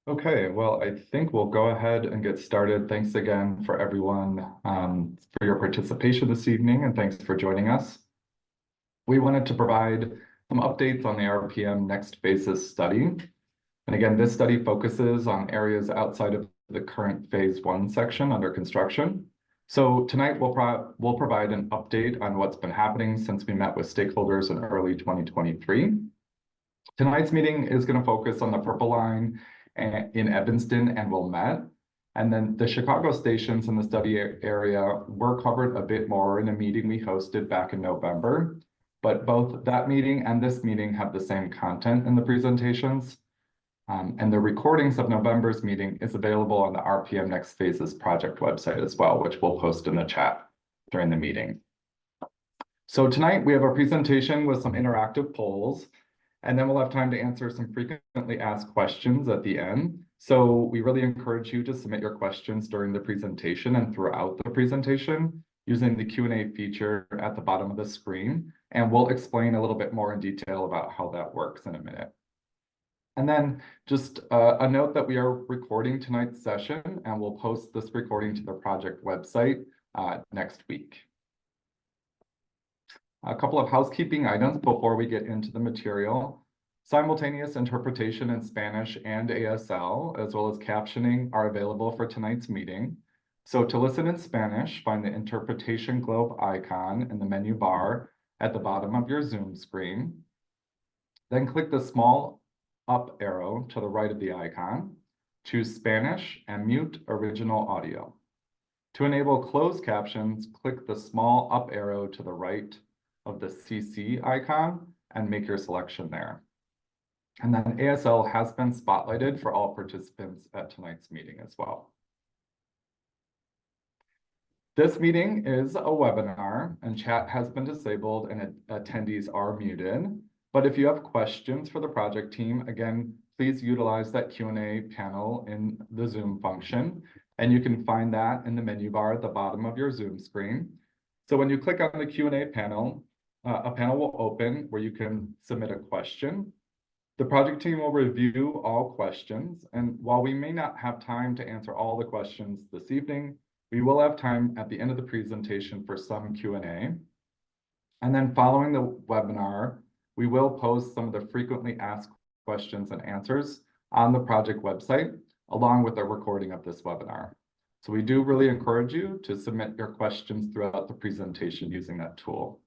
Okay, well, I think we'll go ahead and get started. Thanks again for everyone for your participation this evening, and thanks for joining us. We wanted to provide some updates on the RPM Next Phases study. And again, this study focuses on areas outside of the current Phase 1 section under construction. So tonight we'll provide an update on what's been happening since we met with stakeholders in early 2023. Tonight's meeting is going to focus on the Purple Line in Evanston and Wilmette. And then the Chicago stations in the study area were covered a bit more in a meeting we hosted back in November. But both that meeting and this meeting have the same content in the presentations. And the recordings of November's meeting is available on the RPM Next Phases project website as well, which we'll post in the chat during the meeting. So tonight we have a presentation with some interactive polls. And then we'll have time to answer some frequently asked questions at the end. So we really encourage you to submit your questions during the presentation and throughout the presentation using the Q&A feature at the bottom of the screen. And we'll explain a little bit more in detail about how that works in a minute. And then just a note that we are recording tonight's session, and we'll post this recording to the project website next week. A couple of housekeeping items before we get into the material. Simultaneous interpretation in Spanish and ASL, as well as captioning, are available for tonight's meeting. So to listen in Spanish, find the interpretation globe icon in the menu bar at the bottom of your Zoom screen. Then click the small up arrow to the right of the icon. Choose Spanish and mute original audio. To enable closed captions, click the small up arrow to the right of the CC icon and make your selection there. And then ASL has been spotlighted for all participants at tonight's meeting as well. This meeting is a webinar and chat has been disabled and attendees are muted. But if you have questions for the project team, again, please utilize that Q&A panel in the Zoom function. And you can find that in the menu bar at the bottom of your Zoom screen. So when you click on the Q&A panel, a panel will open where you can submit a question. The project team will review all questions, and while we may not have time to answer all the questions this evening, we will have time at the end of the presentation for some Q&A. And then following the webinar, we will post some of the frequently asked questions and answers on the project website, along with a recording of this webinar. So we do really encourage you to submit your questions throughout the presentation using that tool.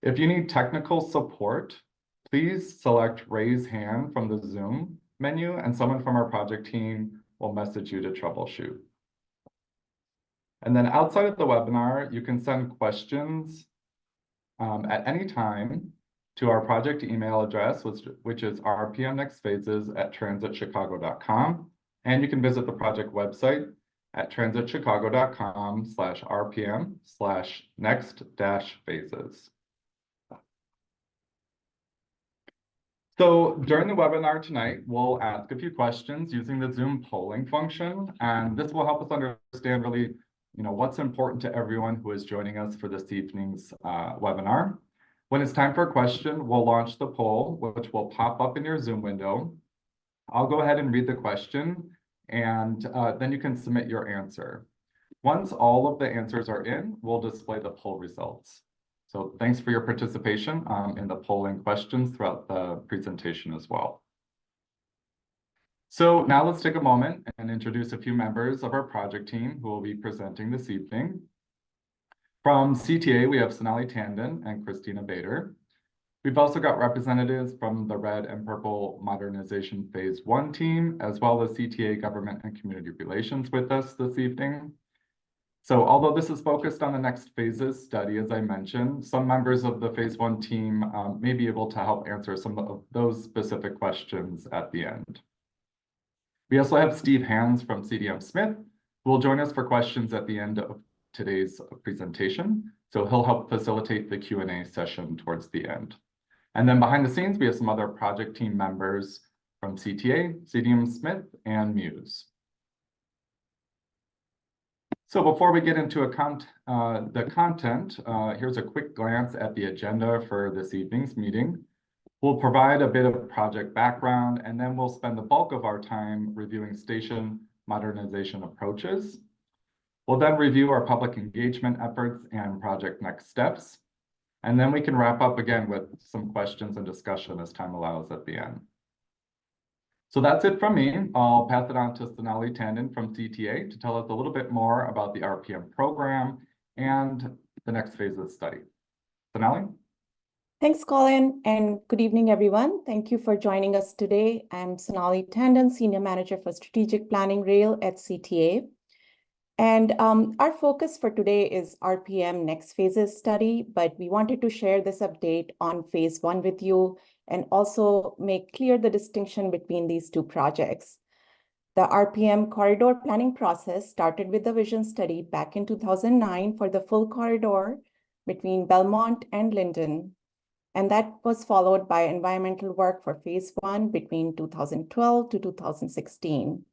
If you need technical support, please select Raise Hand from the Zoom menu, and someone from our project team will message you to troubleshoot. And then outside of the webinar, you can send questions at any time to our project email address, which is rpmnextphases@transitchicago.com. And you can visit the project website at transitchicago.com/rpm/next-phases. So during the webinar tonight, we'll ask a few questions using the Zoom polling function, and this will help us understand really, what's important to everyone who is joining us for this evening's webinar. When it's time for a question, we'll launch the poll, which will pop up in your Zoom window. I'll go ahead and read the question, and then you can submit your answer. Once all of the answers are in, we'll display the poll results. So thanks for your participation in the polling questions throughout the presentation as well. So now let's take a moment and introduce a few members of our project team who will be presenting this evening. From CTA, we have Sonali Tandon and Christina Bader. We've also got representatives from the Red and Purple Modernization Phase 1 team, as well as CTA Government and Community Relations with us this evening. So although this is focused on the Next Phases study, as I mentioned, some members of the Phase 1 team may be able to help answer some of those specific questions at the end. We also have Steve Hands from CDM Smith, who will join us for questions at the end of today's presentation. So he'll help facilitate the Q&A session towards the end. And then behind the scenes, we have some other project team members from CTA, CDM Smith, and Muse. So before we get into the content, here's a quick glance at the agenda for this evening's meeting. We'll provide a bit of project background, and then we'll spend the bulk of our time reviewing station modernization approaches. We'll then review our public engagement efforts and project next steps. And then we can wrap up again with some questions and discussion as time allows at the end. So that's it from me. I'll pass it on to Sonali Tandon from CTA to tell us a little bit more about the RPM program and the next phase of the study. Sonali? Thanks, Colin, and good evening, everyone. Thank you for joining us today. I'm Sonali Tandon, Senior Manager for Strategic Planning Rail at CTA. And our focus for today is RPM Next Phases study, but we wanted to share this update on phase one with you and also make clear the distinction between these two projects. The RPM corridor planning process started with the vision study back in 2009 for the full corridor between Belmont and Linden. And that was followed by environmental work for phase one between 2012 to 2016.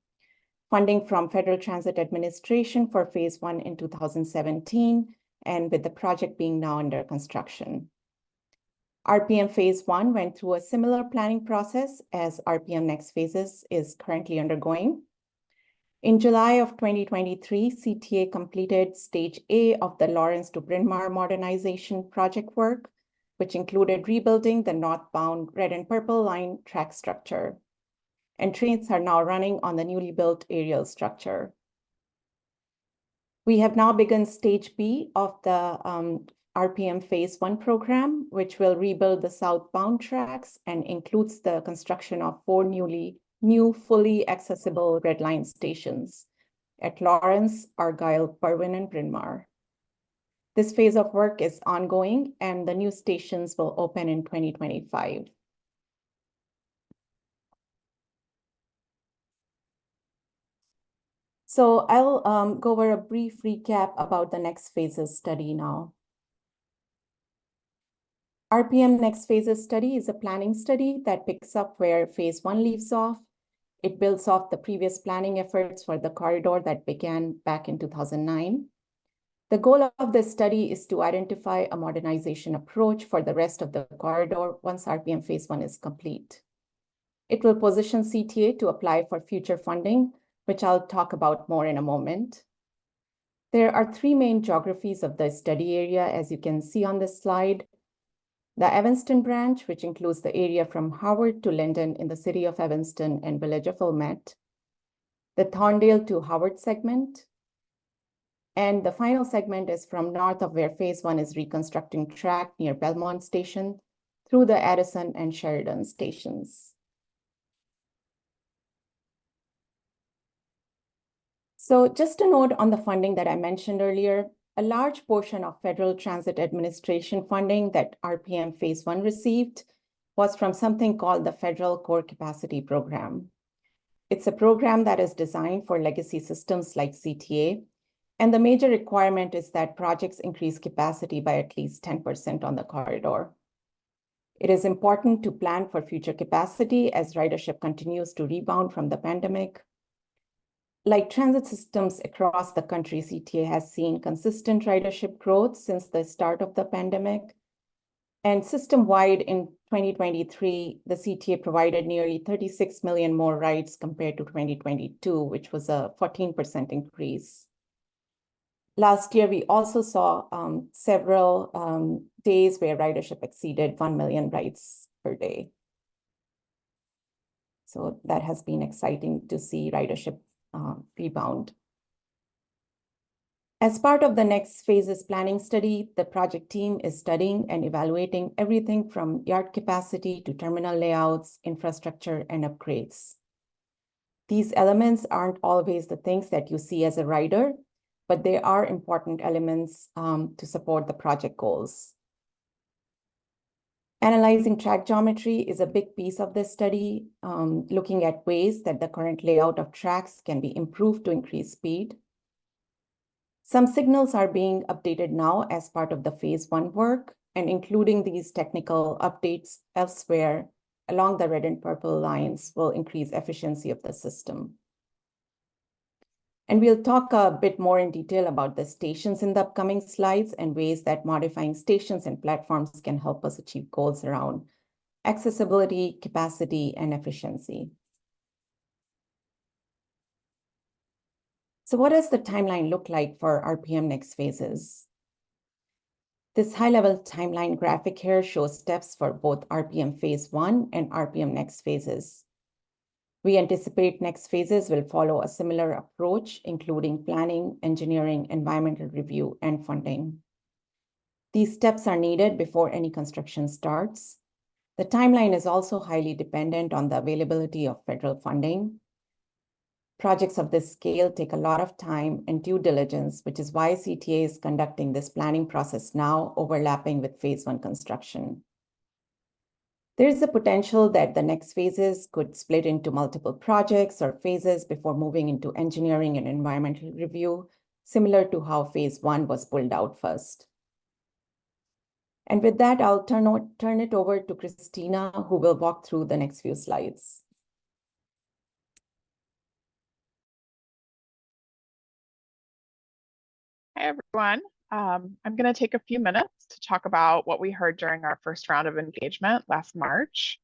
Funding from Federal Transit Administration for phase one in 2017, and with the project being now under construction. RPM phase one went through a similar planning process as RPM Next Phases is currently undergoing. In July of 2023, CTA completed stage A of the Lawrence to Bryn Mawr modernization project work, which included rebuilding the northbound red and purple line track structure. And trains are now running on the newly built aerial structure. We have now begun stage B of the RPM phase one program, which will rebuild the southbound tracks and includes the construction of 4 new fully accessible red line stations at Lawrence, Argyle, Berwyn, and Bryn Mawr. This phase of work is ongoing, and the new stations will open in 2025. So I'll go over a brief recap about the Next Phases study now. RPM Next Phases study is a planning study that picks up where phase one leaves off. It builds off the previous planning efforts for the corridor that began back in 2009. The goal of this study is to identify a modernization approach for the rest of the corridor once RPM phase one is complete. It will position CTA to apply for future funding, which I'll talk about more in a moment. There are 3 main geographies of the study area, as you can see on this slide. The Evanston Branch, which includes the area from Howard to Linden in the city of Evanston and village of Wilmette. The Thorndale to Howard segment. And the final segment is from north of where phase one is reconstructing track near Belmont Station through the Addison and Sheridan stations. So just a note on the funding that I mentioned earlier, a large portion of Federal Transit Administration funding that RPM phase one received was from something called the Federal Core Capacity Program. It's a program that is designed for legacy systems like CTA, and the major requirement is that projects increase capacity by at least 10% on the corridor. It is important to plan for future capacity as ridership continues to rebound from the pandemic. Like transit systems across the country, CTA has seen consistent ridership growth since the start of the pandemic. And system-wide in 2023, the CTA provided nearly 36 million more rides compared to 2022, which was a 14% increase. Last year, we also saw several days where ridership exceeded 1 million rides per day. So that has been exciting to see ridership rebound. As part of the Next Phases planning study, the project team is studying and evaluating everything from yard capacity to terminal layouts, infrastructure, and upgrades. These elements aren't always the things that you see as a rider, but they are important elements to support the project goals. Analyzing track geometry is a big piece of this study, looking at ways that the current layout of tracks can be improved to increase speed. Some signals are being updated now as part of the phase one work, and including these technical updates elsewhere along the red and purple lines will increase efficiency of the system. And we'll talk a bit more in detail about the stations in the upcoming slides and ways that modifying stations and platforms can help us achieve goals around accessibility, capacity, and efficiency. So what does the timeline look like for RPM next phases? This high-level timeline graphic here shows steps for both RPM phase 1 and RPM next phases. We anticipate next phases will follow a similar approach, including planning, engineering, environmental review, and funding. These steps are needed before any construction starts. The timeline is also highly dependent on the availability of federal funding. Projects of this scale take a lot of time and due diligence, which is why CTA is conducting this planning process now, overlapping with phase 1 construction. There is a potential that the next phases could split into multiple projects or phases before moving into engineering and environmental review, similar to how phase 1 was pulled out first. And with that, I'll turn it over to Christina, who will walk through the next few slides. Hi, everyone. I'm going to take a few minutes to talk about what we heard during our first round of engagement last March.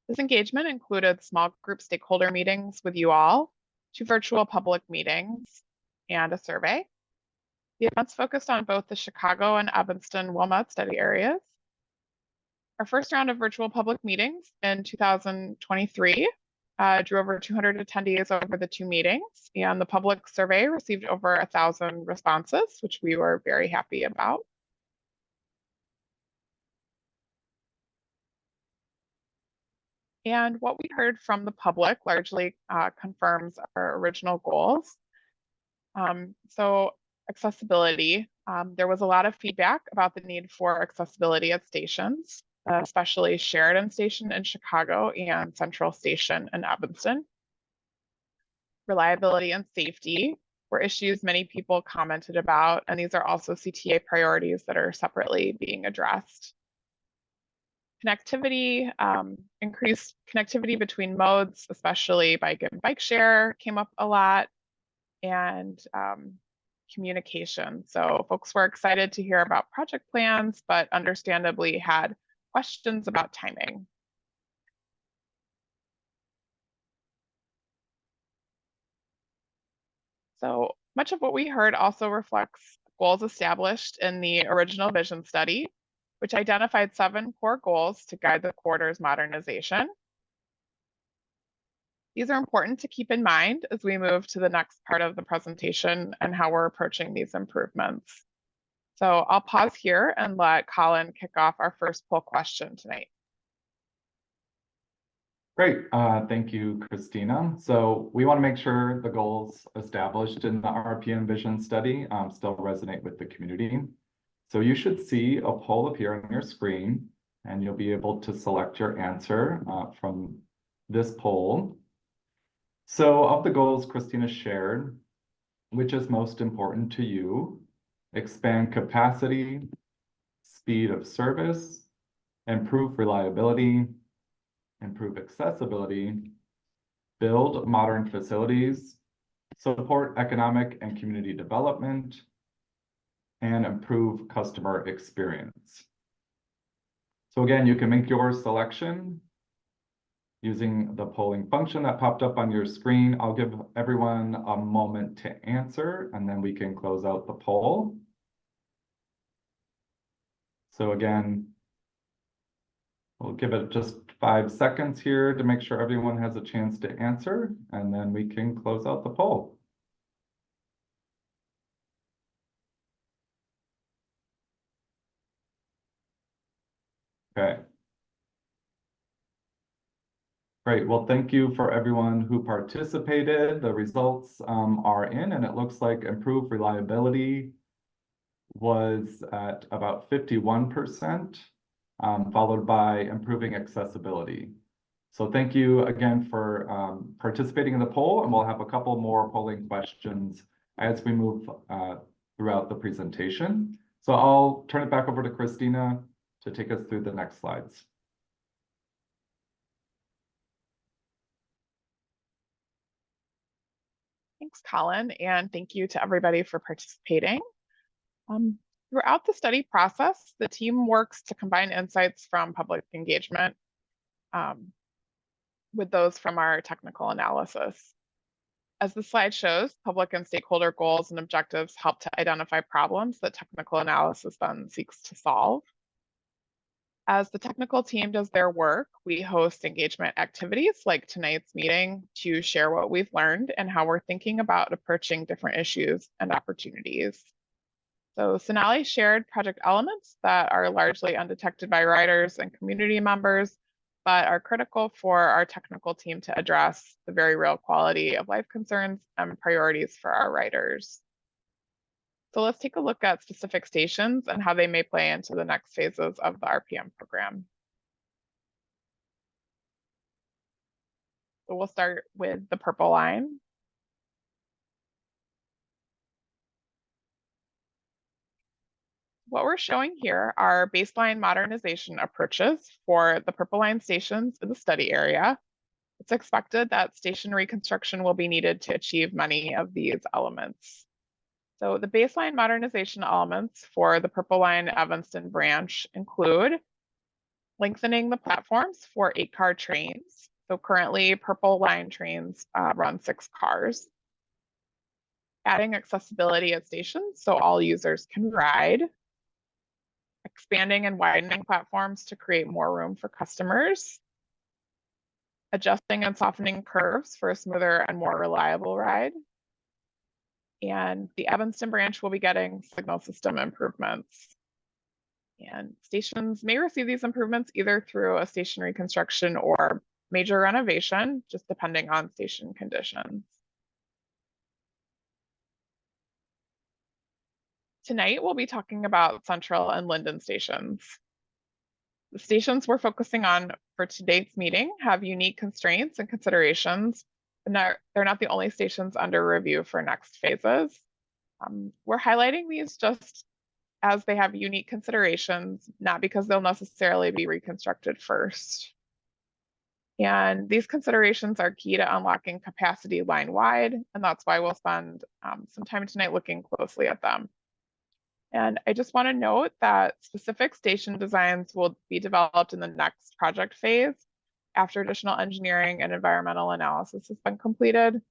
This engagement included small group stakeholder meetings with you all, 2 virtual public meetings, and a survey. The events focused on both the Chicago and Evanston Wilmette study areas. Our first round of virtual public meetings in 2023 drew over 200 attendees over the 2 meetings, and the public survey received over 1,000 responses, which we were very happy about. And what we heard from the public largely confirms our original goals. So accessibility, there was a lot of feedback about the need for accessibility at stations, especially Sheridan Station in Chicago and Central Station in Evanston. Reliability and safety were issues many people commented about, and these are also CTA priorities that are separately being addressed. Connectivity, increased connectivity between modes, especially bike and bike share, came up a lot, and communication. So folks were excited to hear about project plans, but understandably had questions about timing. So much of what we heard also reflects goals established in the original vision study, which identified 7 core goals to guide the corridor's modernization. These are important to keep in mind as we move to the next part of the presentation and how we're approaching these improvements. So I'll pause here and let Colin kick off our first poll question tonight. Great, thank you, Christina. So we want to make sure the goals established in the RPM vision study still resonate with the community. So you should see a poll appear on your screen, and you'll be able to select your answer from this poll. So of the goals Christina shared, which is most important to you? Expand capacity, speed of service, improve reliability, improve accessibility, build modern facilities, support economic and community development, and improve customer experience. So again, you can make your selection using the polling function that popped up on your screen. I'll give everyone a moment to answer, and then we can close out the poll. So again, we'll give it just 5 seconds here to make sure everyone has a chance to answer, and then we can close out the poll. Okay. Great. Well, thank you for everyone who participated. The results are in, and it looks like improved reliability was at about 51%, followed by improving accessibility. So thank you again for participating in the poll, and we'll have a couple more polling questions as we move throughout the presentation. So I'll turn it back over to Christina to take us through the next slides. Thanks, Colin, and thank you to everybody for participating. Throughout the study process, the team works to combine insights from public engagement with those from our technical analysis. As the slide shows, public and stakeholder goals and objectives help to identify problems that technical analysis then seeks to solve. As the technical team does their work, we host engagement activities like tonight's meeting to share what we've learned and how we're thinking about approaching different issues and opportunities. So Sonali shared project elements that are largely undetected by writers and community members, but are critical for our technical team to address the very real quality of life concerns and priorities for our writers. So let's take a look at specific stations and how they may play into the next phases of the RPM program. So we'll start with the purple line. What we're showing here are baseline modernization approaches for the purple line stations in the study area. It's expected that station reconstruction will be needed to achieve many of these elements. So the baseline modernization elements for the purple line Evanston Branch include lengthening the platforms for 8-car trains. So currently purple line trains run 6 cars. Adding accessibility at stations so all users can ride. Expanding and widening platforms to create more room for customers. Adjusting and softening curves for a smoother and more reliable ride. And the Evanston branch will be getting signal system improvements. And stations may receive these improvements either through a station reconstruction or major renovation, just depending on station conditions. Tonight, we'll be talking about Central and Linden stations. The stations we're focusing on for today's meeting have unique constraints and considerations, and they're not the only stations under review for next phases. We're highlighting these just as they have unique considerations, not because they'll necessarily be reconstructed first. And these considerations are key to unlocking capacity line-wide, and that's why we'll spend some time tonight looking closely at them. And I just want to note that specific station designs will be developed in the next project phase after additional engineering and environmental analysis has been completed.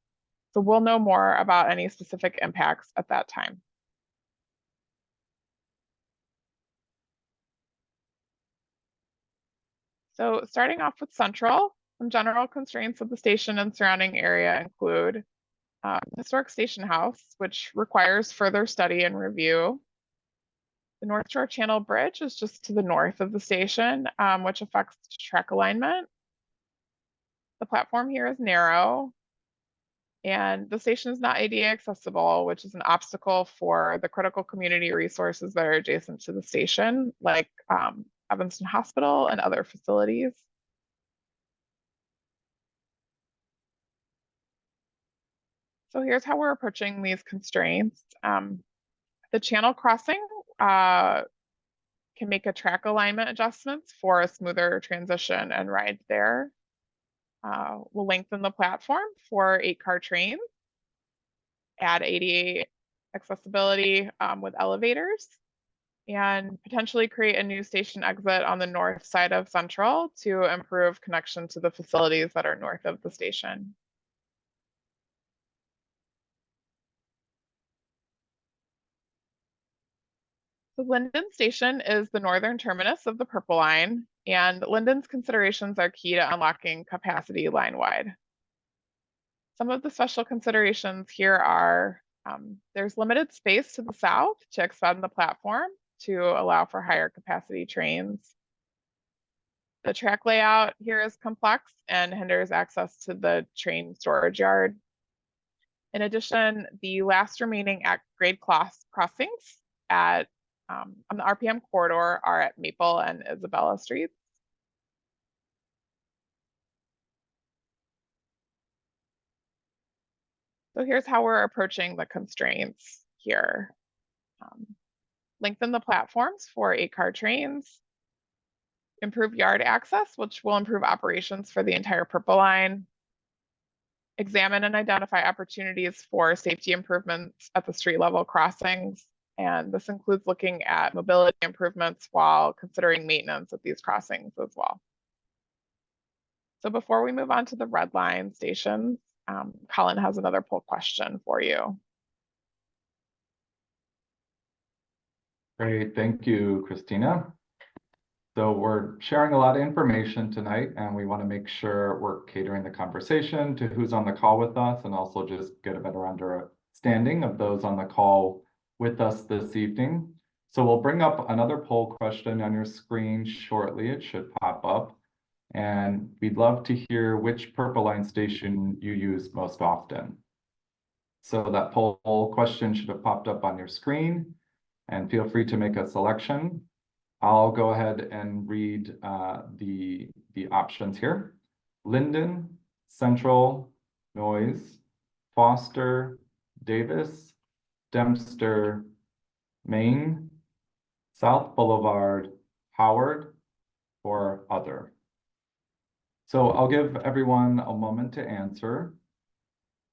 So we'll know more about any specific impacts at that time. So starting off with Central, some general constraints of the station and surrounding area include historic station house, which requires further study and review. The North Shore Channel Bridge is just to the north of the station, which affects track alignment. The platform here is narrow, and the station is not ADA accessible, which is an obstacle for the critical community resources that are adjacent to the station, like Evanston Hospital and other facilities. So here's how we're approaching these constraints. The channel crossing can make a track alignment adjustments for a smoother transition and ride there. We'll lengthen the platform for 8-car trains, add ADA accessibility with elevators, and potentially create a new station exit on the north side of Central to improve connection to the facilities that are north of the station. The Linden station is the northern terminus of the Purple Line, and Linden's considerations are key to unlocking capacity line-wide. Some of the special considerations here are there's limited space to the south to expand the platform to allow for higher capacity trains. The track layout here is complex and hinders access to the train storage yard. In addition, the last remaining grade crossings at on the RPM corridor are at Maple and Isabella Streets. So here's how we're approaching the constraints here. Lengthen the platforms for 8-car trains. Improve yard access, which will improve operations for the entire Purple Line. Examine and identify opportunities for safety improvements at the street level crossings. And this includes looking at mobility improvements while considering maintenance at these crossings as well. So before we move on to the red line stations, Colin has another poll question for you. Great, thank you, Christina. So we're sharing a lot of information tonight, and we want to make sure we're catering the conversation to who's on the call with us, and also just get a better understanding of those on the call with us this evening. So we'll bring up another poll question on your screen shortly. It should pop up. And we'd love to hear which Purple Line station you use most often. So that poll question should have popped up on your screen, and feel free to make a selection. I'll go ahead and read the options here. Linden, Central, Noyes, Foster, Davis, Dempster, Main, South Boulevard, Howard, or other. So I'll give everyone a moment to answer.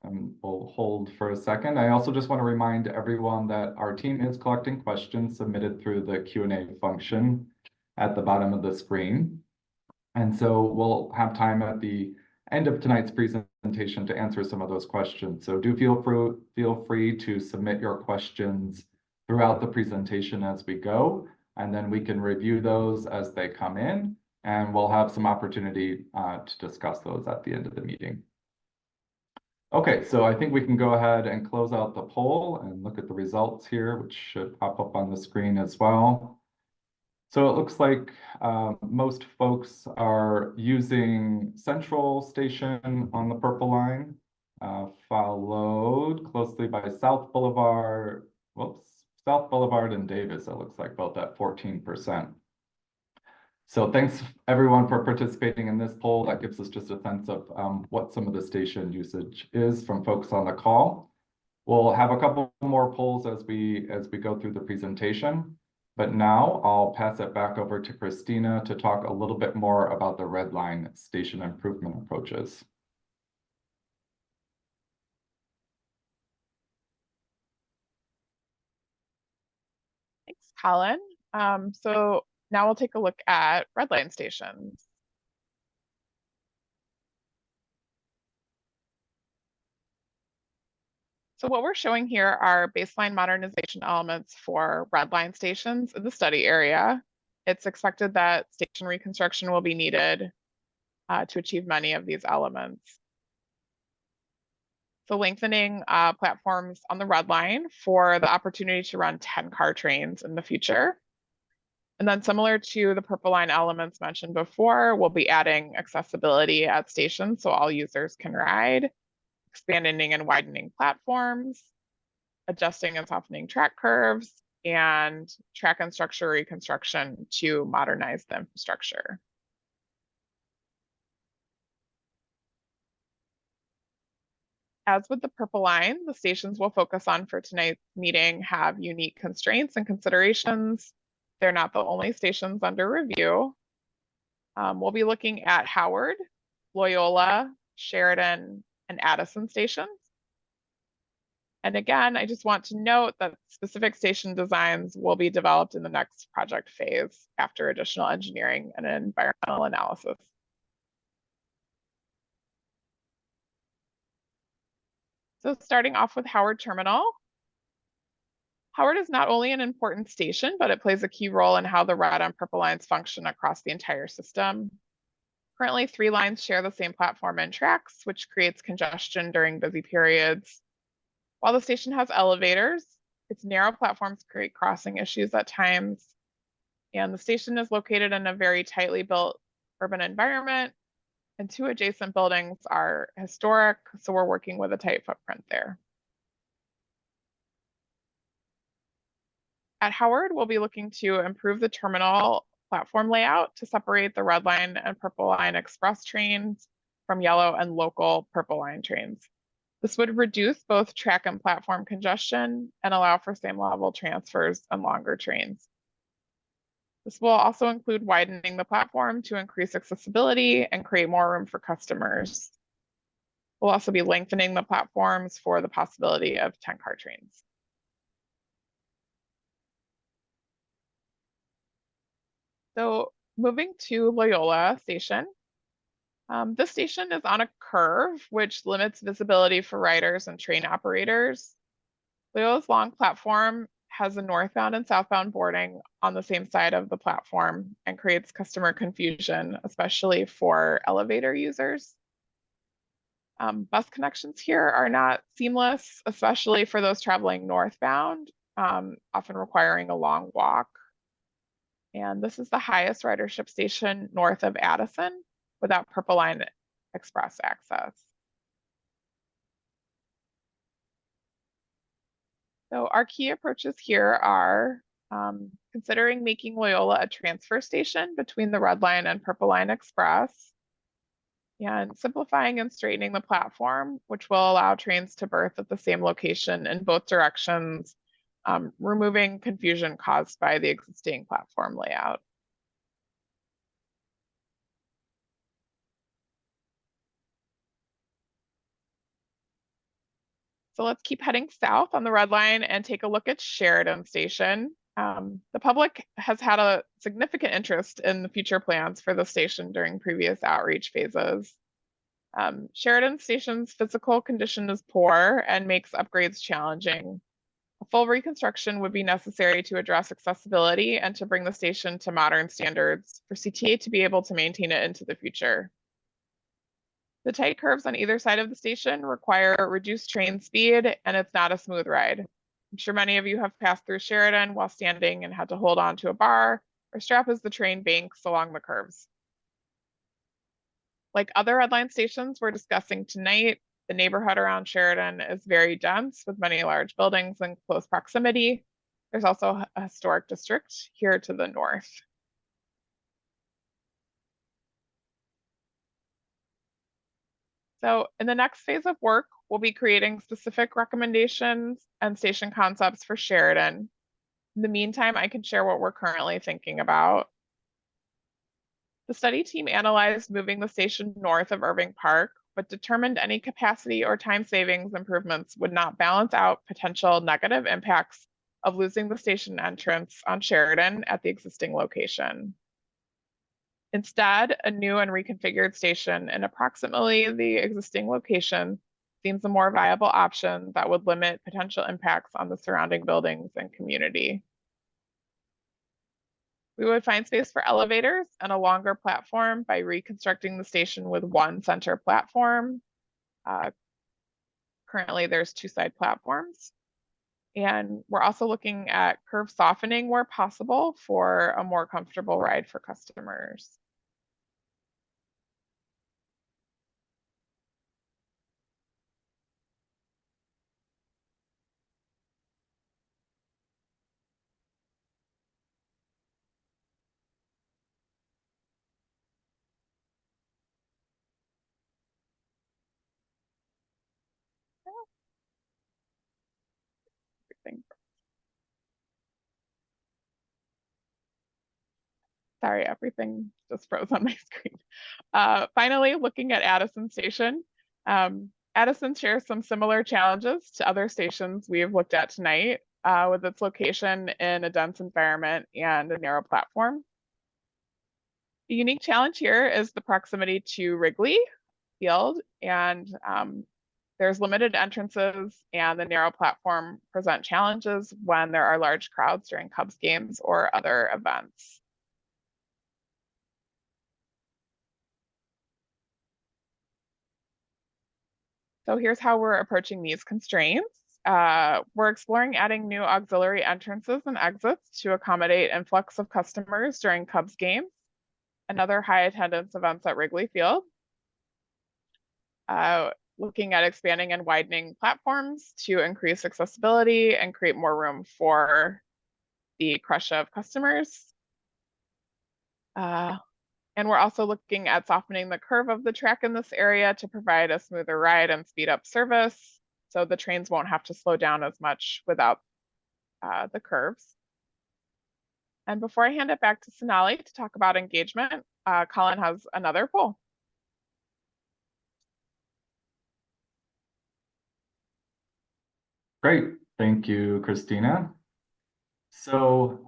And we'll hold for a second. I also just want to remind everyone that our team is collecting questions submitted through the Q&A function at the bottom of the screen. And so we'll have time at the end of tonight's presentation to answer some of those questions. So do feel free to submit your questions throughout the presentation as we go, and then we can review those as they come in, and we'll have some opportunity to discuss those at the end of the meeting. Okay, so I think we can go ahead and close out the poll and look at the results here, which should pop up on the screen as well. So it looks like most folks are using Central Station on the Purple Line, followed closely by South Boulevard, South Boulevard and Davis, it looks like both at 14%. So thanks everyone for participating in this poll. That gives us just a sense of what some of the station usage is from folks on the call. We'll have a couple more polls as we go through the presentation, but now I'll pass it back over to Christina to talk a little bit more about the red line station improvement approaches. Thanks, Colin. So now we'll take a look at red line stations. So what we're showing here are baseline modernization elements for red line stations in the study area. It's expected that station reconstruction will be needed to achieve many of these elements. So lengthening platforms on the red line for the opportunity to run 10-car trains in the future. And then similar to the Purple Line elements mentioned before, we'll be adding accessibility at stations so all users can ride, expanding and widening platforms, adjusting and softening track curves, and track and structure reconstruction to modernize the infrastructure. As with the Purple Line, the stations we'll focus on for tonight's meeting have unique constraints and considerations. They're not the only stations under review. We'll be looking at Howard, Loyola, Sheridan, and Addison stations. And again, I just want to note that specific station designs will be developed in the next project phase after additional engineering and environmental analysis. So starting off with Howard Terminal. Howard is not only an important station, but it plays a key role in how the red and purple lines function across the entire system. Currently, 3 lines share the same platform and tracks, which creates congestion during busy periods. While the station has elevators, its narrow platforms create crossing issues at times. And the station is located in a very tightly built urban environment, and 2 adjacent buildings are historic, so we're working with a tight footprint there. At Howard, we'll be looking to improve the terminal platform layout to separate the red line and purple line express trains from yellow and local purple line trains. This would reduce both track and platform congestion and allow for same level transfers and longer trains. This will also include widening the platform to increase accessibility and create more room for customers. We'll also be lengthening the platforms for the possibility of 10-car trains. So moving to Loyola Station. This station is on a curve, which limits visibility for riders and train operators. Loyola's long platform has a northbound and southbound boarding on the same side of the platform and creates customer confusion, especially for elevator users. Bus connections here are not seamless, especially for those traveling northbound, often requiring a long walk. And this is the highest ridership station north of Addison without Purple Line Express access. So our key approaches here are considering making Loyola a transfer station between the Red Line and Purple Line Express, and simplifying and straightening the platform, which will allow trains to berth at the same location in both directions, removing confusion caused by the existing platform layout. So let's keep heading south on the Red Line and take a look at Sheridan Station. The public has had a significant interest in the future plans for the station during previous outreach phases. Sheridan Station's physical condition is poor and makes upgrades challenging. A full reconstruction would be necessary to address accessibility and to bring the station to modern standards for CTA to be able to maintain it into the future. The tight curves on either side of the station require reduced train speed, and it's not a smooth ride. I'm sure many of you have passed through Sheridan while standing and had to hold on to a bar or strap as the train banks along the curves. Like other Red Line stations we're discussing tonight, the neighborhood around Sheridan is very dense with many large buildings in close proximity. There's also a historic district here to the north. So in the next phase of work, we'll be creating specific recommendations and station concepts for Sheridan. In the meantime, I can share what we're currently thinking about. The study team analyzed moving the station north of Irving Park, but determined any capacity or time savings improvements would not balance out potential negative impacts of losing the station entrance on Sheridan at the existing location. Instead, a new and reconfigured station in approximately the existing location seems a more viable option that would limit potential impacts on the surrounding buildings and community. We would find space for elevators and a longer platform by reconstructing the station with one center platform. Currently, there's two side platforms. And we're also looking at curve softening where possible for a more comfortable ride for customers. Sorry, everything just froze on my screen. Finally, looking at Addison Station. Addison shares some similar challenges to other stations we've looked at tonight, with its location in a dense environment and a narrow platform. The unique challenge here is the proximity to Wrigley Field, and there's limited entrances, and the narrow platform present challenges when there are large crowds during Cubs games or other events. So here's how we're approaching these constraints. We're exploring adding new auxiliary entrances and exits to accommodate influx of customers during Cubs games and other high attendance events at Wrigley Field. Looking at expanding and widening platforms to increase accessibility and create more room for the crush of customers. And we're also looking at softening the curve of the track in this area to provide a smoother ride and speed up service, so the trains won't have to slow down as much without the curves. And before I hand it back to Sonali to talk about engagement, Colin has another poll. Great, thank you, Christina. So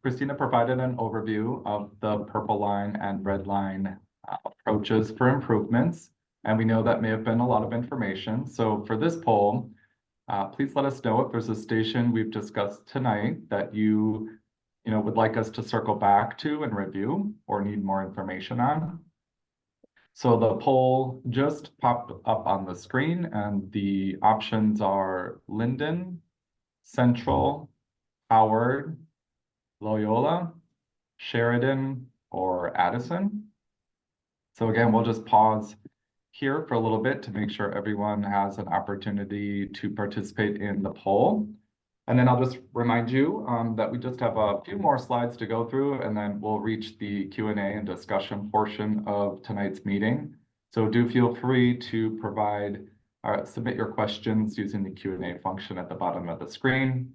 Christina provided an overview of the purple line and red line approaches for improvements, and we know that may have been a lot of information. So for this poll, please let us know if there's a station we've discussed tonight that you would like us to circle back to and review or need more information on. So the poll just popped up on the screen, and the options are Linden, Central, Howard, Loyola, Sheridan, or Addison. So again, we'll just pause here for a little bit to make sure everyone has an opportunity to participate in the poll. And then I'll just remind you that we just have a few more slides to go through, and then we'll reach the Q&A and discussion portion of tonight's meeting. So do feel free to submit your questions using the Q&A function at the bottom of the screen.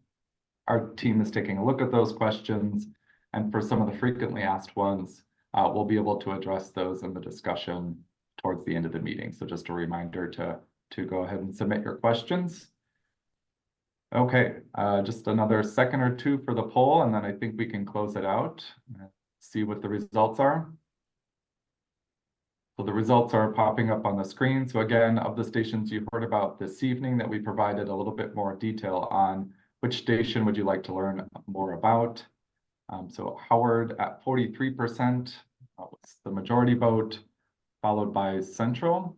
Our team is taking a look at those questions, and for some of the frequently asked ones, we'll be able to address those in the discussion towards the end of the meeting. So just a reminder to go ahead and submit your questions. Okay, just another second or two for the poll, and then I think we can close it out and see what the results are. So the results are popping up on the screen. So again, of the stations you heard about this evening that we provided a little bit more detail on, which station would you like to learn more about? So Howard at 43% was the majority vote, followed by Central.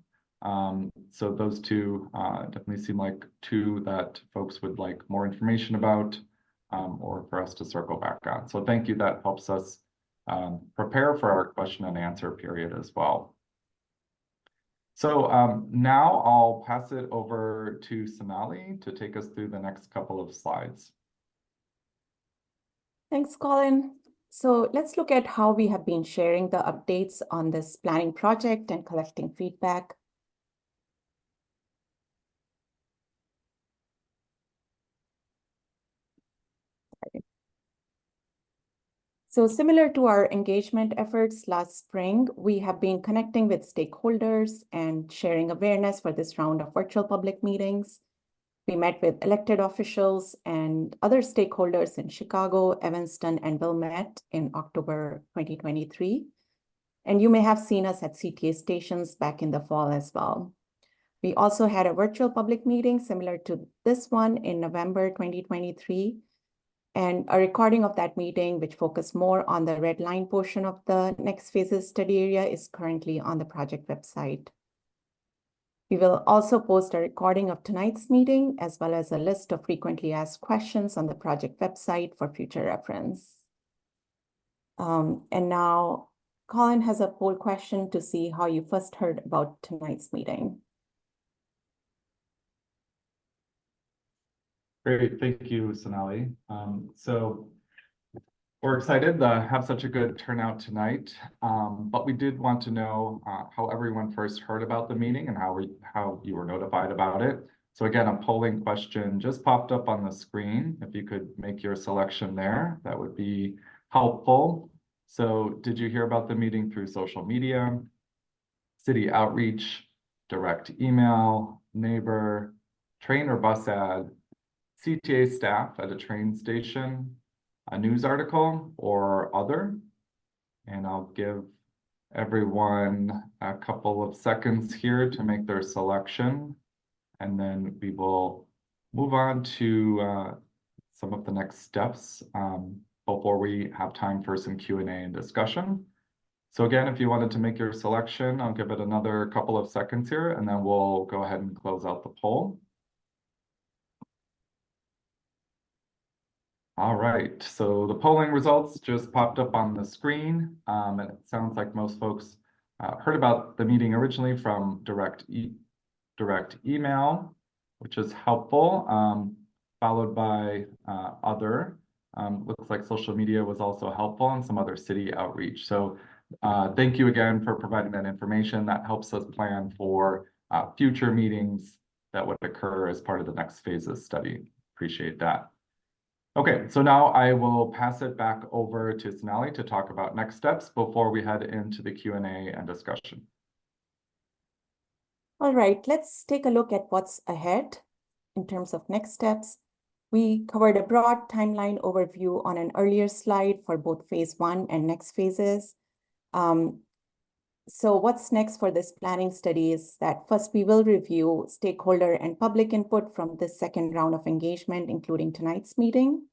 So those two definitely seem like two that folks would like more information about, or for us to circle back on. So thank you, that helps us prepare for our question and answer period as well. So now I'll pass it over to Sonali to take us through the next couple of slides. Thanks, Colin. So let's look at how we have been sharing the updates on this planning project and collecting feedback. So similar to our engagement efforts last spring, we have been connecting with stakeholders and sharing awareness for this round of virtual public meetings. We met with elected officials and other stakeholders in Chicago, Evanston, and Wilmette in October 2023. And you may have seen us at CTA stations back in the fall as well. We also had a virtual public meeting similar to this one in November 2023. And a recording of that meeting, which focused more on the red line portion of the next phases study area, is currently on the project website. We will also post a recording of tonight's meeting, as well as a list of frequently asked questions on the project website for future reference. And now Colin has a poll question to see how you first heard about tonight's meeting. Great, thank you, Sonali. So we're excited to have such a good turnout tonight, but we did want to know how everyone first heard about the meeting and how you were notified about it. So again, a polling question just popped up on the screen. If you could make your selection there, that would be helpful. So did you hear about the meeting through social media, city outreach, direct email, neighbor, train or bus ad, CTA staff at a train station, a news article, or other? And I'll give everyone a couple of seconds here to make their selection, and then we will move on to some of the next steps before we have time for some Q&A and discussion. So again, if you wanted to make your selection, I'll give it another couple of seconds here, and then we'll go ahead and close out the poll. All right, so the polling results just popped up on the screen, and it sounds like most folks heard about the meeting originally from direct email, which is helpful, followed by other. Looks like social media was also helpful, and some other city outreach. So thank you again for providing that information. That helps us plan for future meetings that would occur as part of the next phases study. Appreciate that. Okay, so now I will pass it back over to Sonali to talk about next steps before we head into the Q&A and discussion. All right, let's take a look at what's ahead in terms of next steps. We covered a broad timeline overview on an earlier slide for both phase 1 and next phases. So what's next for this planning study is that first we will review stakeholder and public input from this second round of engagement, including tonight's meeting.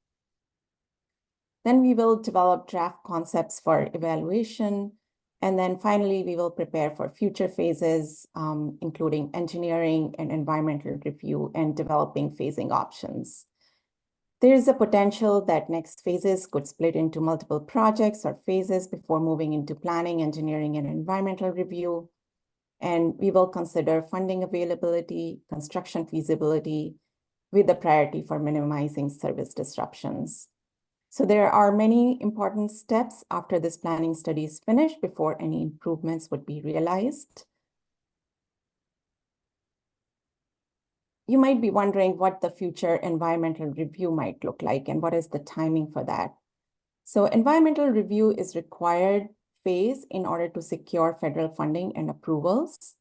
Then we will develop draft concepts for evaluation. And then finally, we will prepare for future phases, including engineering and environmental review and developing phasing options. There is a potential that next phases could split into multiple projects or phases before moving into planning, engineering, and environmental review. And we will consider funding availability, construction feasibility, with the priority for minimizing service disruptions. So there are many important steps after this planning study is finished before any improvements would be realized. You might be wondering what the future environmental review might look like and what is the timing for that. So environmental review is required phase in order to secure federal funding and approvals.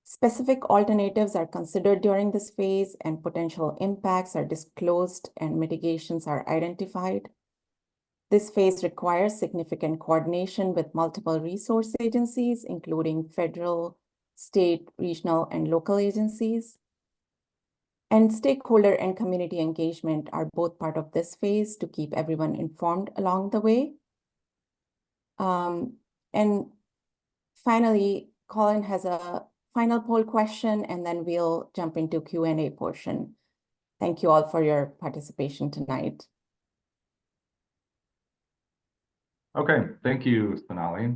Specific alternatives are considered during this phase and potential impacts are disclosed and mitigations are identified. This phase requires significant coordination with multiple resource agencies, including federal, state, regional, and local agencies. And stakeholder and community engagement are both part of this phase to keep everyone informed along the way. And finally, Colin has a final poll question, and then we'll jump into Q&A portion. Thank you all for your participation tonight. Okay, thank you, Sonali.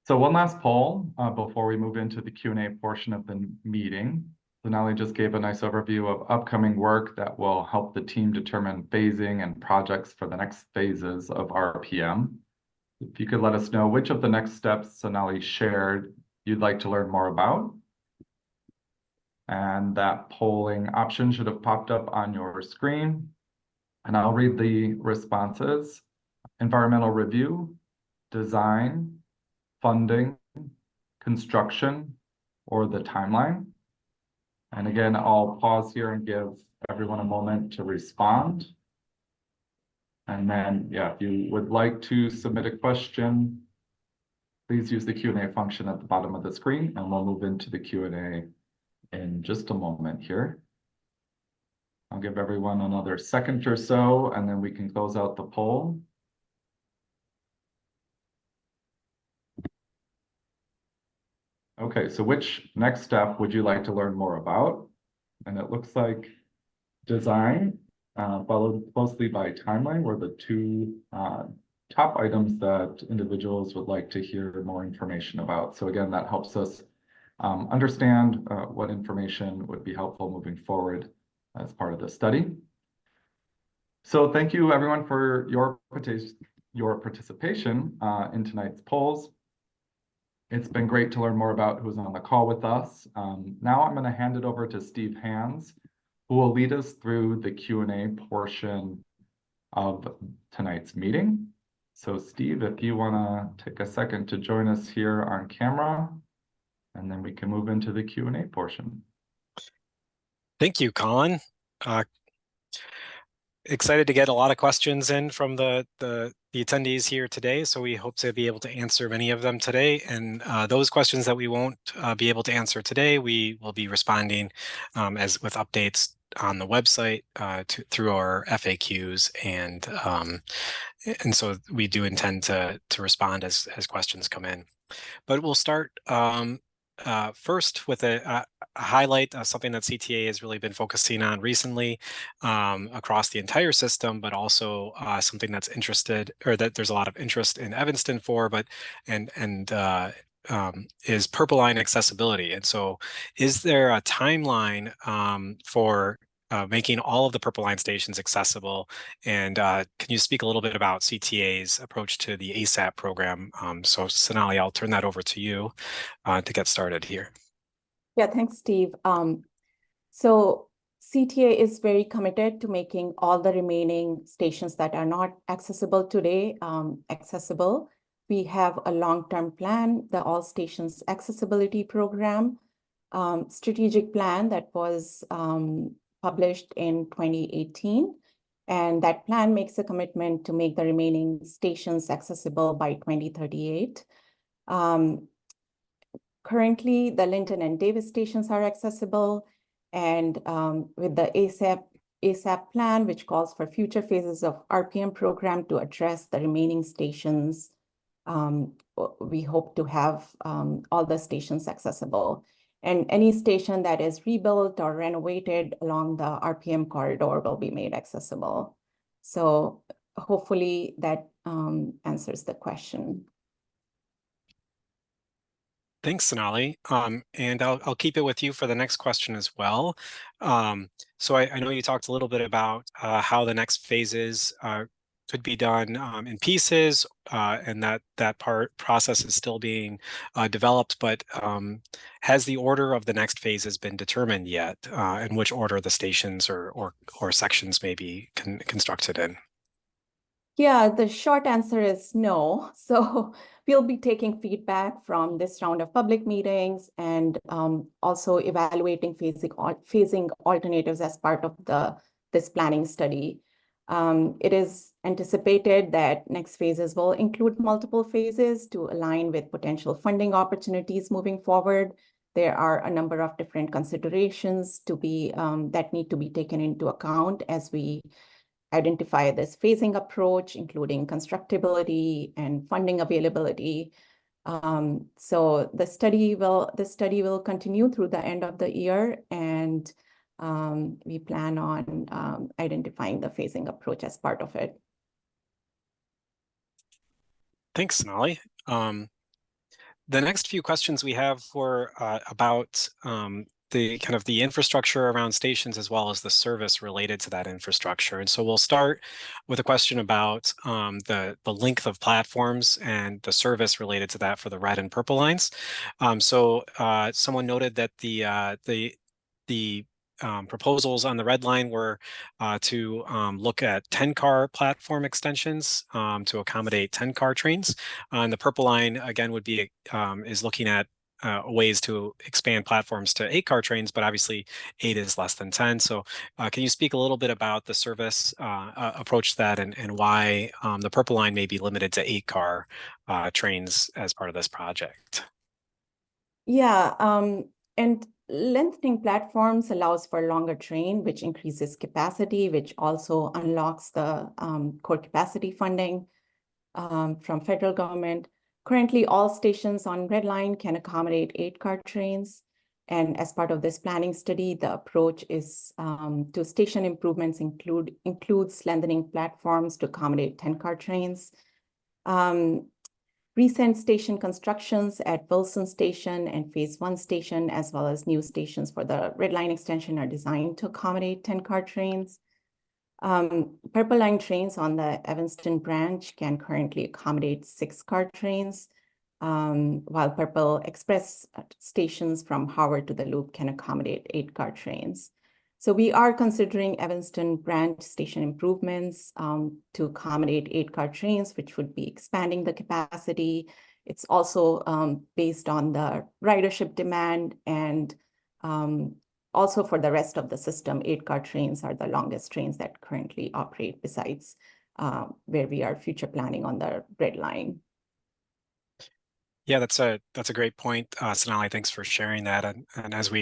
So one last poll before we move into the Q&A portion of the meeting. Sonali just gave a nice overview of upcoming work that will help the team determine phasing and projects for the next phases of RPM. If you could let us know which of the next steps Sonali shared you'd like to learn more about. And that polling option should have popped up on your screen. And I'll read the responses. Environmental review, design, funding, construction, or the timeline. And again, I'll pause here and give everyone a moment to respond. And then, yeah, if you would like to submit a question, please use the Q&A function at the bottom of the screen, and we'll move into the Q&A in just a moment here. I'll give everyone another second or so, and then we can close out the poll. Okay, so which next step would you like to learn more about? And it looks like design, followed closely by timeline, were the two top items that individuals would like to hear more information about. So again, that helps us understand what information would be helpful moving forward as part of the study. So thank you everyone for your participation in tonight's polls. It's been great to learn more about who's on the call with us. Now I'm going to hand it over to Steve Hands, who will lead us through the Q&A portion of tonight's meeting. So Steve, if you want to take a second to join us here on camera, and then we can move into the Q&A portion. Thank you, Colin. Excited to get a lot of questions in from the attendees here today, so we hope to be able to answer many of them today. And those questions that we won't be able to answer today, we will be responding as with updates on the website through our FAQs, and so we do intend to respond as questions come in. But we'll start first with a highlight something that CTA has really been focusing on recently across the entire system, but also something that's that there's a lot of interest in Evanston for, is Purple Line accessibility. And so is there a timeline for making all of the Purple Line stations accessible? And can you speak a little bit about CTA's approach to the ASAP program? So Sonali, I'll turn that over to you to get started here. Yeah, thanks, Steve. So CTA is very committed to making all the remaining stations that are not accessible today accessible. We have a long-term plan, the All Stations Accessibility Program, strategic plan that was published in 2018. And that plan makes a commitment to make the remaining stations accessible by 2038. Currently, the Linton and Davis stations are accessible, and with the ASAP plan, which calls for future phases of RPM program to address the remaining stations, we hope to have all the stations accessible. And any station that is rebuilt or renovated along the RPM corridor will be made accessible. So hopefully that answers the question. Thanks, Sonali. And I'll keep it with you for the next question as well. So I know you talked a little bit about how the next phases could be done in pieces, and that process is still being developed. But has the order of the next phases been determined yet? In which order the stations or sections may be constructed in? Yeah, the short answer is no. So we'll be taking feedback from this round of public meetings and also evaluating phasing alternatives as part of this planning study. It is anticipated that next phases will include multiple phases to align with potential funding opportunities moving forward. There are a number of different considerations that need to be taken into account as we identify this phasing approach, including constructability and funding availability. So the study will continue through the end of the year, and we plan on identifying the phasing approach as part of it. Thanks, Sonali. The next few questions we have were about the infrastructure around stations as well as the service related to that infrastructure. And so we'll start with a question about the length of platforms and the service related to that for the red and purple lines. So someone noted that the proposals on the red line were to look at 10-car platform extensions to accommodate 10-car trains. And the purple line, again, would be is looking at ways to expand platforms to 8-car trains, but obviously 8 is less than 10. So can you speak a little bit about the service approach to that and why the purple line may be limited to 8-car trains as part of this project? Yeah, and lengthening platforms allows for longer train, which increases capacity, which also unlocks the core capacity funding from federal government. Currently, all stations on Red Line can accommodate 8-car trains. And as part of this planning study, the approach is to station improvements includes lengthening platforms to accommodate 10-car trains. Recent station constructions at Wilson Station and Phase 1 station, as well as new stations for the Red Line extension, are designed to accommodate 10-car trains. Purple Line trains on the Evanston Branch can currently accommodate 6-car trains, while Purple Express stations from Howard to the Loop can accommodate 8-car trains. So we are considering Evanston Branch station improvements to accommodate 8-car trains, which would be expanding the capacity. It's also based on the ridership demand, and also for the rest of the system, 8-car trains are the longest trains that currently operate, besides where we are future planning on the Red Line. Yeah, that's a great point, Sonali. Thanks for sharing that. And as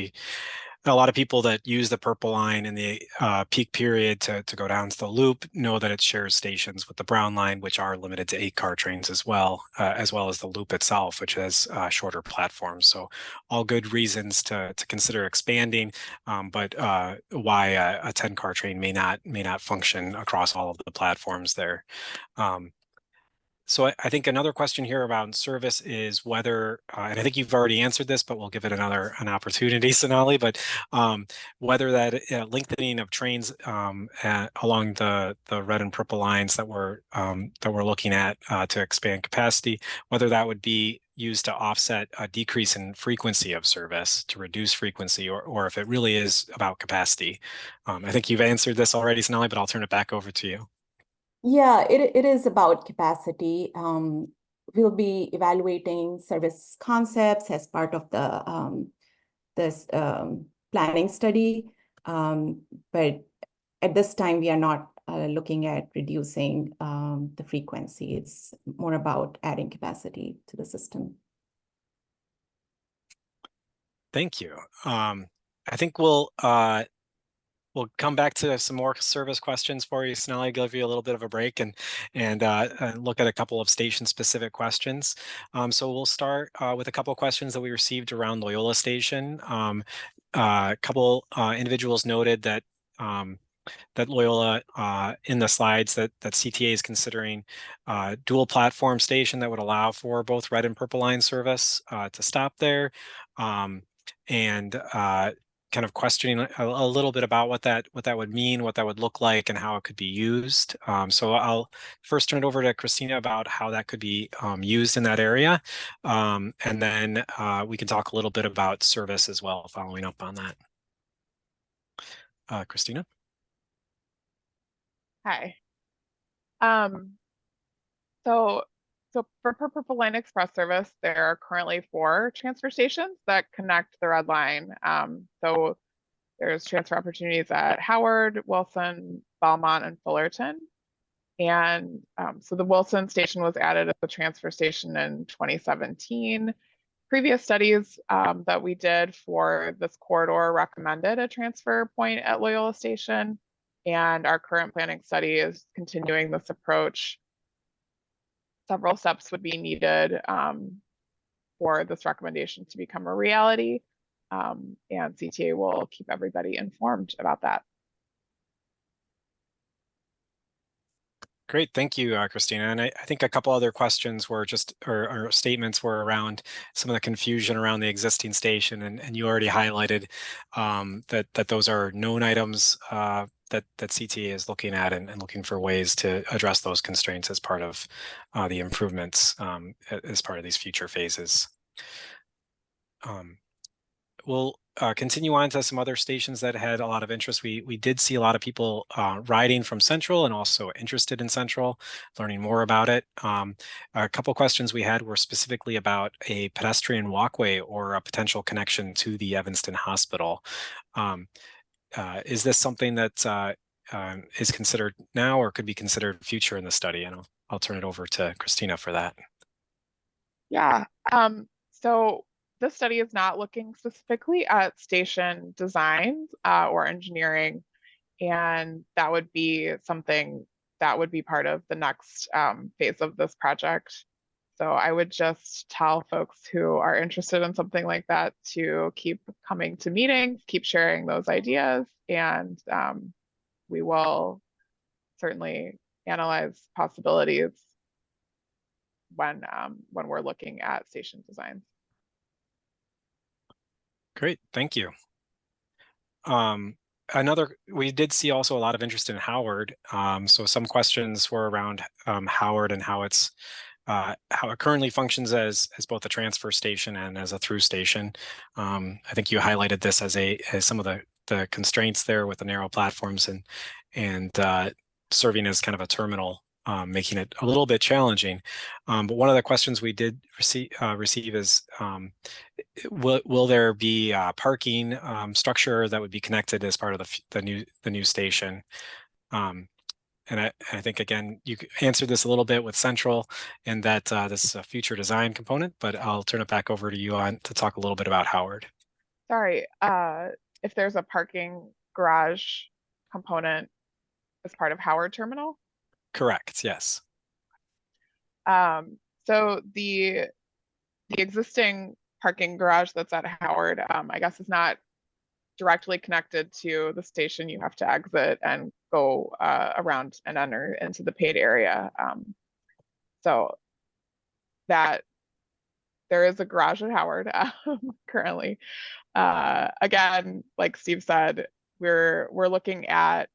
a lot of people that use the purple line in the peak period to go down to the loop know that it shares stations with the brown line, which are limited to 8-car trains as well as the loop itself, which has shorter platforms. So all good reasons to consider expanding, but why a 10-car train may not function across all of the platforms there. So I think another question here around service is whether, and I think you've already answered this, but we'll give it an opportunity, Sonali, but whether that lengthening of trains along the red and purple lines that we're looking at to expand capacity, whether that would be used to offset a decrease in frequency of service, to reduce frequency, or if it really is about capacity. I think you've answered this already, Sonali, but I'll turn it back over to you. Yeah, it is about capacity. We'll be evaluating service concepts as part of this planning study. But at this time, we are not looking at reducing the frequency. It's more about adding capacity to the system. Thank you. I think we'll come back to some more service questions for you, Sonali, give you a little bit of a break and look at a couple of station-specific questions. So we'll start with a couple of questions that we received around Loyola Station. A couple individuals noted that that Loyola in the slides that CTA is considering dual platform station that would allow for both red and purple line service to stop there, and kind of questioning a little bit about what that would mean, what that would look like, and how it could be used. So I'll first turn it over to Christina about how that could be used in that area, and then we can talk a little bit about service as well, following up on that. Christina? Hi. So for Purple Line Express service, there are currently 4 transfer stations that connect the Red Line. So there's transfer opportunities at Howard, Wilson, Belmont, and Fullerton. And so the Wilson station was added as a transfer station in 2017. Previous studies that we did for this corridor recommended a transfer point at Loyola Station, and our current planning study is continuing this approach. Several steps would be needed for this recommendation to become a reality, and CTA will keep everybody informed about that. Great, thank you, Christina. And I think a couple other questions were just, or statements were around some of the confusion around the existing station, and you already highlighted that those are known items that CTA is looking at and looking for ways to address those constraints as part of the improvements as part of these future phases. We'll continue on to some other stations that had a lot of interest. We did see a lot of people riding from Central and also interested in Central, learning more about it. A couple questions we had were specifically about a pedestrian walkway or a potential connection to the Evanston Hospital. Is this something that is considered now or could be considered future in the study? And I'll turn it over to Christina for that. Yeah, so this study is not looking specifically at station designs or engineering, and that would be something that would be part of the next phase of this project. So I would just tell folks who are interested in something like that to keep coming to meetings, keep sharing those ideas, and we will certainly analyze possibilities when we're looking at station designs. Great, thank you. We did see also a lot of interest in Howard. So some questions were around Howard and how it currently functions as both a transfer station and as a through station. I think you highlighted this as some of the constraints there with the narrow platforms and serving as kind of a terminal, making it a little bit challenging. But one of the questions we did receive is, will there be parking structure that would be connected as part of the new station? And I think, again, you answered this a little bit with Central and that this is a future design component, but I'll turn it back over to you to talk a little bit about Howard. Sorry, if there's a parking garage component as part of Howard Terminal? Correct, yes. So the existing parking garage that's at Howard, I guess is not directly connected to the station. You have to exit and go around and enter into the paid area. So that there is a garage at Howard currently. Again, like Steve said, we're looking at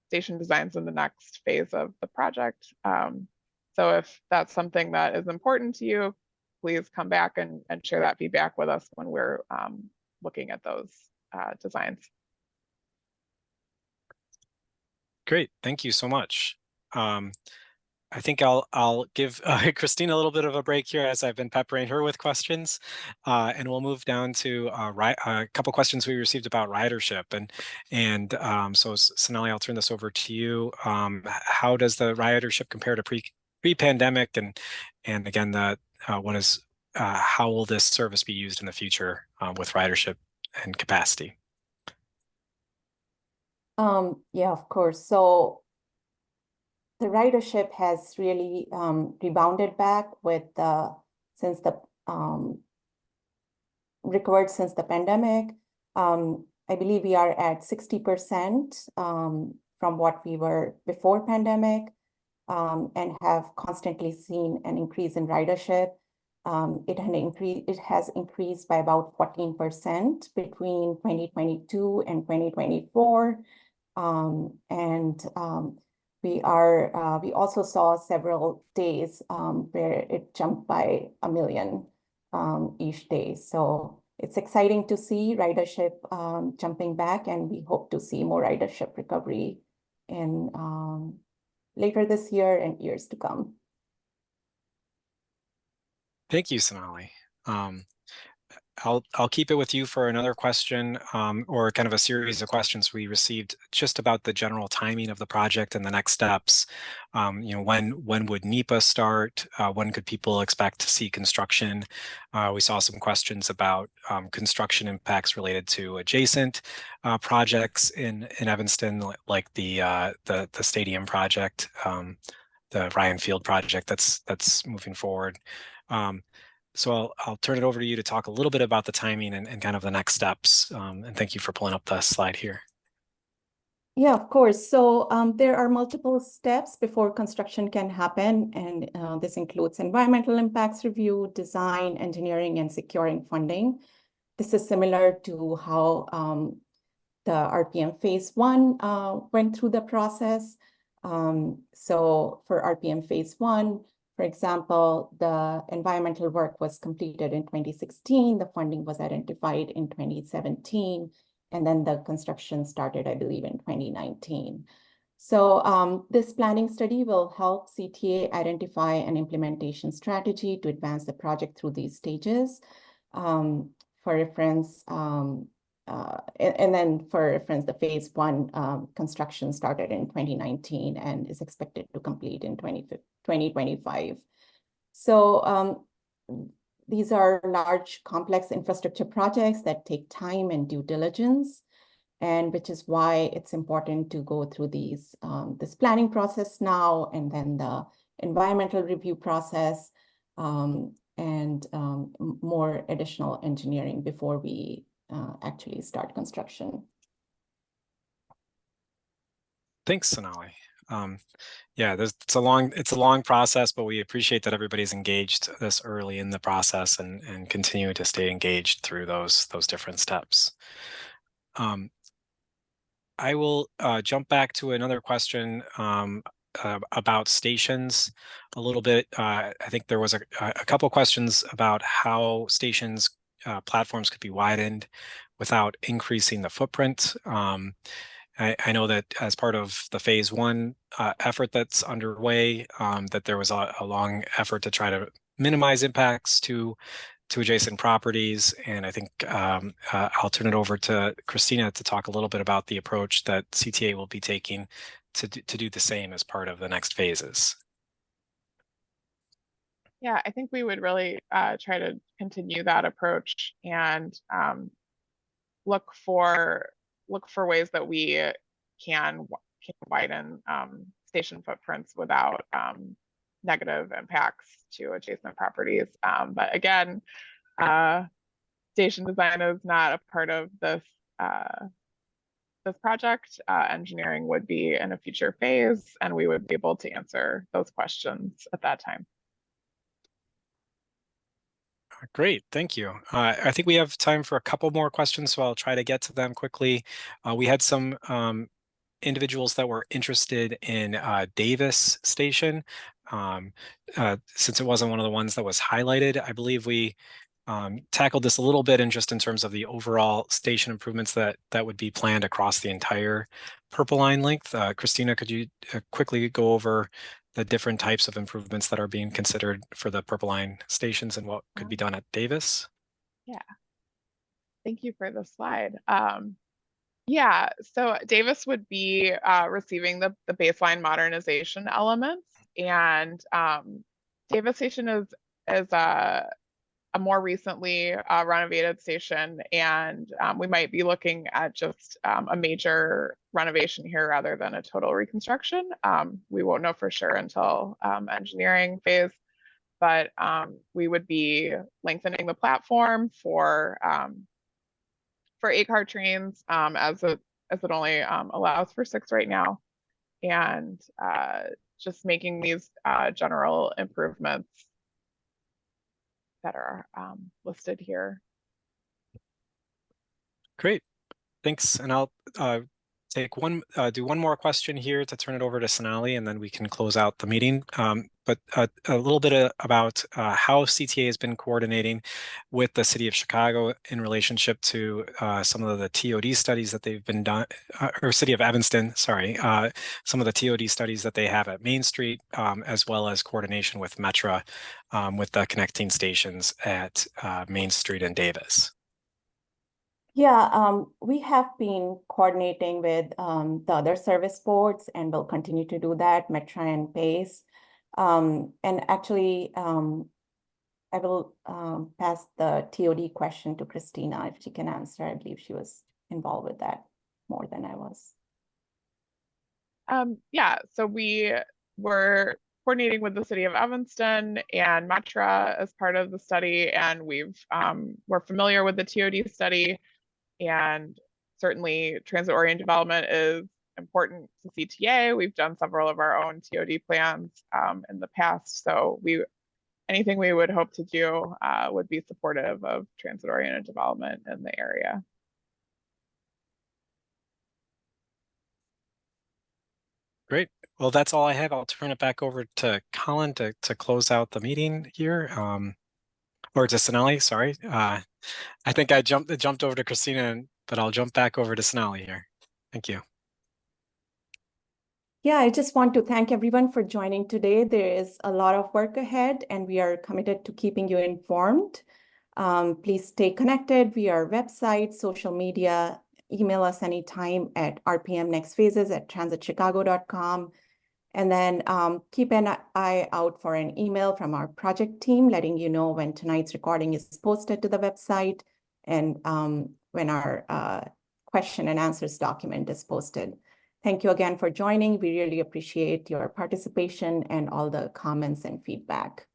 station designs in the next phase of the project. So if that's something that is important to you, please come back and share that feedback with us when we're looking at those designs. Great, thank you so much. I think I'll give Christina a little bit of a break here as I've been peppering her with questions, and we'll move down to a couple questions we received about ridership, so Sonali, I'll turn this over to you. How does the ridership compare to pre-pandemic, and again, how will this service be used in the future with ridership and capacity? Yeah, of course. So the ridership has really rebounded back since the recovered since the pandemic. I believe we are at 60% from what we were before pandemic, and have constantly seen an increase in ridership. It has increased by about 14% between 2022 and 2024. We also saw several days where it jumped by 1 million each day. So it's exciting to see ridership jumping back, and we hope to see more ridership recovery in later this year and years to come. Thank you, Sonali. I'll keep it with you for another question, or kind of a series of questions we received just about the general timing of the project and the next steps. When would NEPA start? When could people expect to see construction? We saw some questions about construction impacts related to adjacent projects in Evanston, like the stadium project, the Ryan Field project that's moving forward. So I'll turn it over to you to talk a little bit about the timing and kind of the next steps. And thank you for pulling up the slide here. Yeah, of course. So there are multiple steps before construction can happen, and this includes environmental impacts review, design, engineering, and securing funding. This is similar to how the RPM Phase 1 went through the process. So for RPM Phase 1, for example, the environmental work was completed in 2016, the funding was identified in 2017, and then the construction started, I believe, in 2019. So this planning study will help CTA identify an implementation strategy to advance the project through these stages. For reference, and then for reference, the Phase 1 construction started in 2019 and is expected to complete in 2025. So these are large, complex infrastructure projects that take time and due diligence, and which is why it's important to go through this planning process now, and then the environmental review process, and more additional engineering before we actually start construction. Thanks, Sonali. Yeah, it's a long process, but we appreciate that everybody's engaged this early in the process and continue to stay engaged through those different steps. I will jump back to another question about stations a little bit. I think there was a couple questions about how stations platforms could be widened without increasing the footprint. I know that as part of the Phase 1 effort that's underway, that there was a long effort to try to minimize impacts to adjacent properties. And I think I'll turn it over to Christina to talk a little bit about the approach that CTA will be taking to do the same as part of the next phases. Yeah, I think we would really try to continue that approach and look for ways that we can widen station footprints without negative impacts to adjacent properties. But again, station design is not a part of this project. Engineering would be in a future phase, and we would be able to answer those questions at that time. Great, thank you. I think we have time for a couple more questions, so I'll try to get to them quickly. We had some individuals that were interested in Davis Station. Since it wasn't one of the ones that was highlighted, I believe we tackled this a little bit in terms of the overall station improvements that would be planned across the entire Purple Line length. Christina, could you quickly go over the different types of improvements that are being considered for the Purple Line stations and what could be done at Davis. Yeah. Thank you for the slide. Yeah, so Davis would be receiving the baseline modernization elements, and Davis Station is a more recently renovated station, and we might be looking at just a major renovation here rather than a total reconstruction. We won't know for sure until engineering phase, but we would be lengthening the platform for 8-car trains as it only allows for 6 right now, and just making these general improvements that are listed here. Great, thanks. And I'll take do one more question here to turn it over to Sonali, and then we can close out the meeting. But a little bit about how CTA has been coordinating with the City of Chicago in relationship to some of the TOD studies that they've been done, or City of Evanston, sorry, some of the TOD studies that they have at Main Street, as well as coordination with Metra with the connecting stations at Main Street and Davis. Yeah, we have been coordinating with the other service boards, and we'll continue to do that, Metra and PACE. And actually, I will pass the TOD question to Christina if she can answer. I believe she was involved with that more than I was. Yeah, so we were coordinating with the City of Evanston and Metra as part of the study, and we're familiar with the TOD study, and certainly transit-oriented development is important to CTA. We've done several of our own TOD plans in the past, so anything we would hope to do would be supportive of transit-oriented development in the area. Great. Well, that's all I have. I'll turn it back over to Colin to close out the meeting here, or to Sonali, sorry. I think I jumped over to Christina, but I'll jump back over to Sonali here. Thank you. Yeah, I just want to thank everyone for joining today. There is a lot of work ahead, and we are committed to keeping you informed. Please stay connected via our website, social media. Email us anytime at rpmnextphases@transitchicago.com. And then keep an eye out for an email from our project team letting you know when tonight's recording is posted to the website and when our question and answers document is posted. Thank you again for joining. We really appreciate your participation and all the comments and feedback.